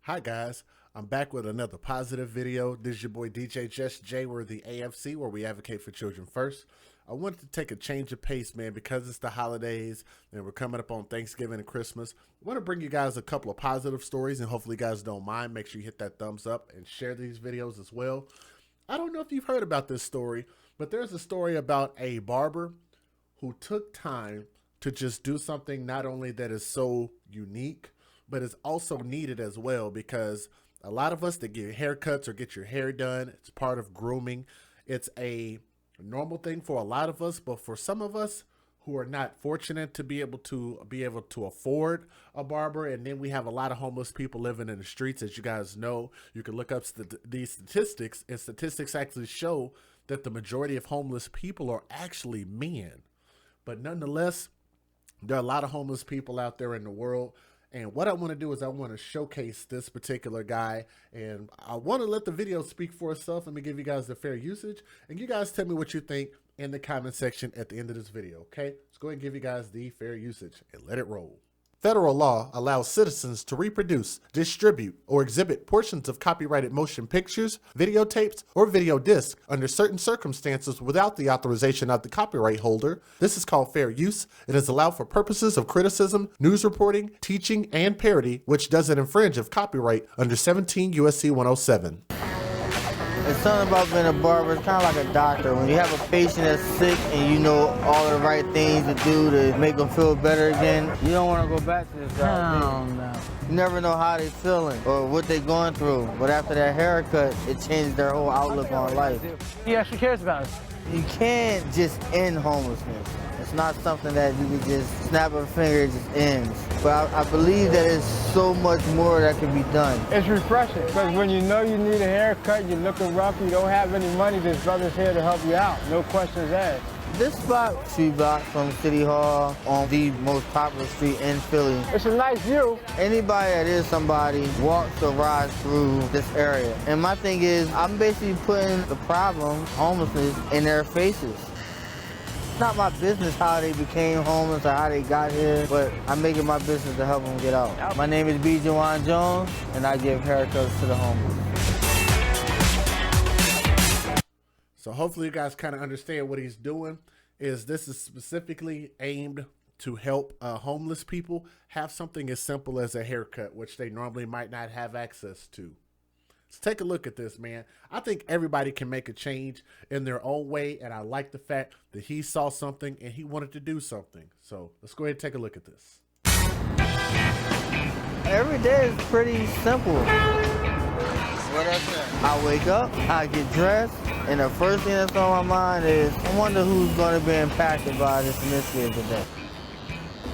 Hi guys, I'm back with another positive video. This is your boy DJ Just J. We're the AFC, where we advocate for children first. I wanted to take a change of pace, man, because it's the holidays and we're coming up on Thanksgiving and Christmas. I want to bring you guys a couple of positive stories, and hopefully you guys don't mind. Make sure you hit that thumbs up and share these videos as well. I don't know if you've heard about this story, but there's a story about a barber who took time to just do something not only that is so unique, but it's also needed as well, because a lot of us that get haircuts or get your hair done, it's part of grooming. It's a normal thing for a lot of us, but for some of us who are not fortunate to be able to afford a barber, and then we have a lot of homeless people living in the streets. As you guys know, you can look up these statistics, and statistics actually show that the majority of homeless people are actually men. But nonetheless, there are a lot of homeless people out there in the world. And what I want to do is I want to showcase this particular guy, and I want to let the video speak for itself. Let me give you guys the fair usage, and you guys tell me what you think in the comment section at the end of this video, okay? Let's go ahead and give you guys the fair usage and let it roll. Federal law allows citizens to reproduce, distribute, or exhibit portions of copyrighted motion pictures, videotapes, or video discs under certain circumstances without the authorization of the copyright holder. This is called fair use. It is allowed for purposes of criticism, news reporting, teaching, and parody, which doesn't infringe of copyright under 17 U.S.C. 107. It's something about being a barber. It's kind of like a doctor. When you have a patient that's sick and you know all the right things to do to make them feel better again, you don't want to go back to this job. No. You never know how they're feeling or what they're going through. But after that haircut, it changed their whole outlook on life. He actually cares about us. You can't just end homelessness. It's not something that you can just snap a finger, it just ends. But I believe that there's so much more that can be done. It's refreshing, because when you know you need a haircut, you're looking rough, you don't have any money, this brother's here to help you out. No questions asked. This spot, 3 blocks from City Hall, on the most popular street in Philly. It's a nice view. Anybody that is somebody walks or rides through this area. And my thing is, I'm basically putting the problem, homelessness, in their faces. It's not my business how they became homeless or how they got here, but I'm making my business to help them get out. My name is Jawaun Jones, and I give haircuts to the homeless. So hopefully you guys kind of understand what he's doing. This is specifically aimed to help homeless people have something as simple as a haircut, which they normally might not have access to. Let's take a look at this, man. I think everybody can make a change in their own way, and I like the fact that he saw something and he wanted to do something. So let's go ahead and take a look at this. Every day is pretty simple. I wake up, I get dressed, and the first thing that's on my mind is, I wonder who's going to be impacted by this initiative today.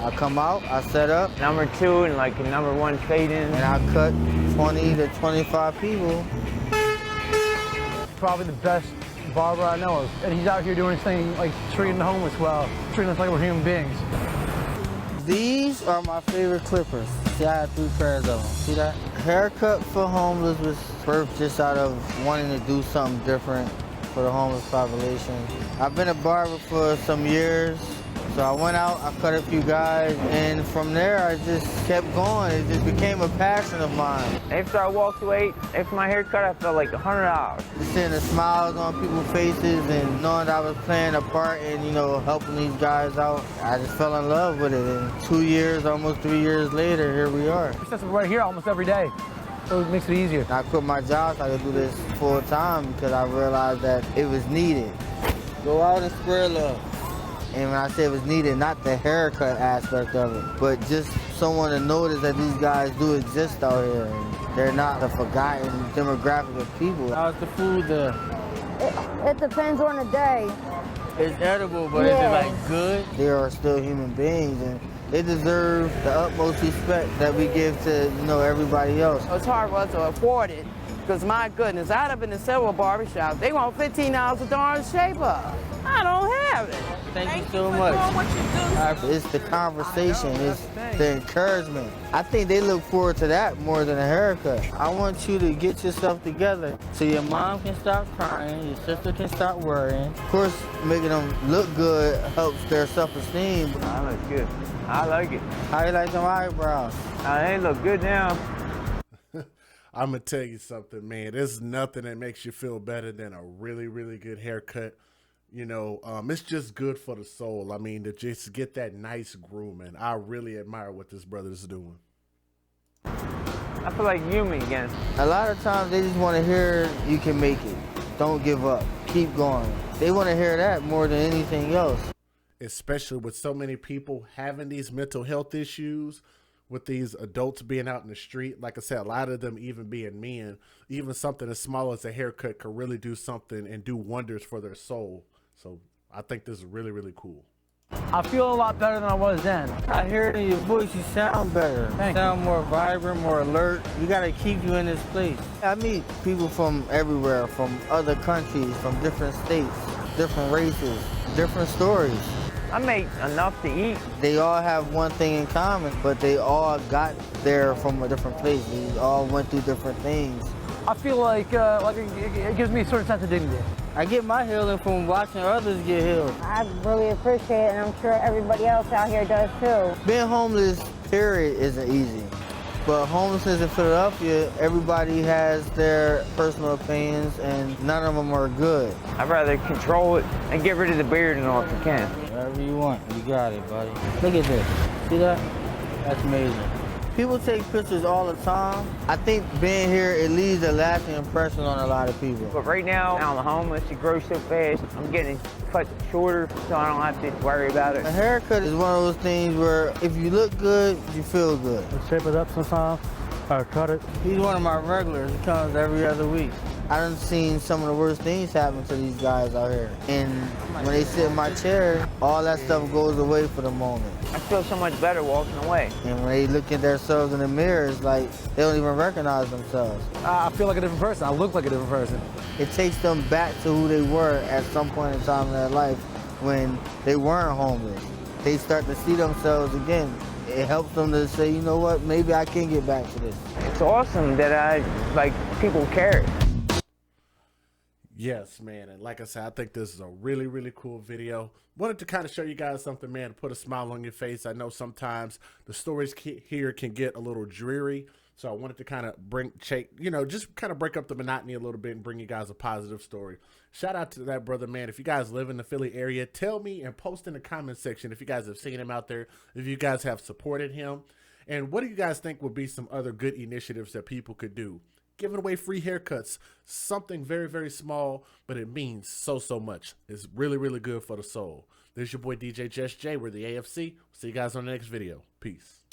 I come out, I set up. Number 2 and like number 1 fade in. And I cut 20 to 25 people. Probably the best barber I know of. And he's out here doing his thing, like treating the homeless well, treating us like we're human beings. These are my favorite clippers. See, I have 3 pairs of them. See that? Haircut for homeless was birthed just out of wanting to do something different for the homeless population. I've been a barber for some years. So I went out, I cut a few guys, and from there I just kept going. It just became a passion of mine. After I walked away, after my haircut, I felt like $100. Just seeing the smiles on people's faces and knowing that I was playing a part in, helping these guys out, I just fell in love with it. And 2 years, almost 3 years later, here we are. We're right here almost every day, so it makes it easier. I quit my job so I could do this full time because I realized that it was needed. Go out and spread love. And when I say it was needed, not the haircut aspect of it, but just someone to notice that these guys do exist out here. And they're not a forgotten demographic of people. How's the food there? It depends on the day. It's edible, but is it like good? They are still human beings, and they deserve the utmost respect that we give to everybody else. It's hard for us to afford it, because my goodness, I'd have been in several barbershops. They want $15 a darn shape up. I don't have it. Thank you so much. It's the conversation, it's the encouragement. I think they look forward to that more than a haircut. I want you to get yourself together so your mom can stop crying, your sister can stop worrying. Of course, making them look good helps their self-esteem. I look good. I like it. How you like them eyebrows? They look good now. I'm going to tell you something, man. There's nothing that makes you feel better than a really, really good haircut. You know, it's just good for the soul. I mean, to just get that nice grooming. I really admire what this brother's doing. I feel like human again. A lot of times they just want to hear you can make it. Don't give up. Keep going. They want to hear that more than anything else. Especially with so many people having these mental health issues, with these adults being out in the street. Like I said, a lot of them even being men, even something as small as a haircut could really do something and do wonders for their soul. So I think this is really, really cool. I feel a lot better than I was then. I hear it in your voice, you sound better. Thank you sound more vibrant, more alert. We gotta keep you in this place. I meet people from everywhere, from other countries, from different states, different races, different stories. I make enough to eat. They all have one thing in common, but they all got there from a different place. They all went through different things. I feel like it gives me a certain sense of dignity. I get my healing from watching others get healed. I really appreciate it, and I'm sure everybody else out here does too. Being homeless, period, isn't easy. But homelessness in Philadelphia, everybody has their personal opinions, and none of them are good. I'd rather control it and get rid of the beard and all if you can. Whatever you want, you got it, buddy. Look at this. See that? That's amazing. People take pictures all the time. I think being here, it leaves a lasting impression on a lot of people. But right now, I'm homeless, it grows so fast, I'm getting cut shorter, so I don't have to worry about it. A haircut is one of those things where if you look good, you feel good. I shape it up sometimes, or cut it. He's one of my regulars. He comes every other week. I done seen some of the worst things happen to these guys out here. And when they sit in my chair, all that stuff goes away for the moment. I feel so much better walking away. And when they look at themselves in the mirror, it's like they don't even recognize themselves. I feel like a different person. I look like a different person. It takes them back to who they were at some point in time in their life when they weren't homeless. They start to see themselves again. It helps them to say, you know what, maybe I can get back to this. It's awesome that people care. Yes, man. And like I said, I think this is a really, really cool video. Wanted to kind of show you guys something, man, to put a smile on your face. I know sometimes the stories here can get a little dreary. So I wanted to kind of just kind of break up the monotony a little bit and bring you guys a positive story. Shout out to that brother, man. If you guys live in the Philly area, tell me and post in the comment section if you guys have seen him out there, if you guys have supported him. And what do you guys think would be some other good initiatives that people could do? Giving away free haircuts, something very, very small, but it means so, so much. It's really, really good for the soul. This is your boy DJ Just J. We're the AFC. See you guys on the next video. Peace.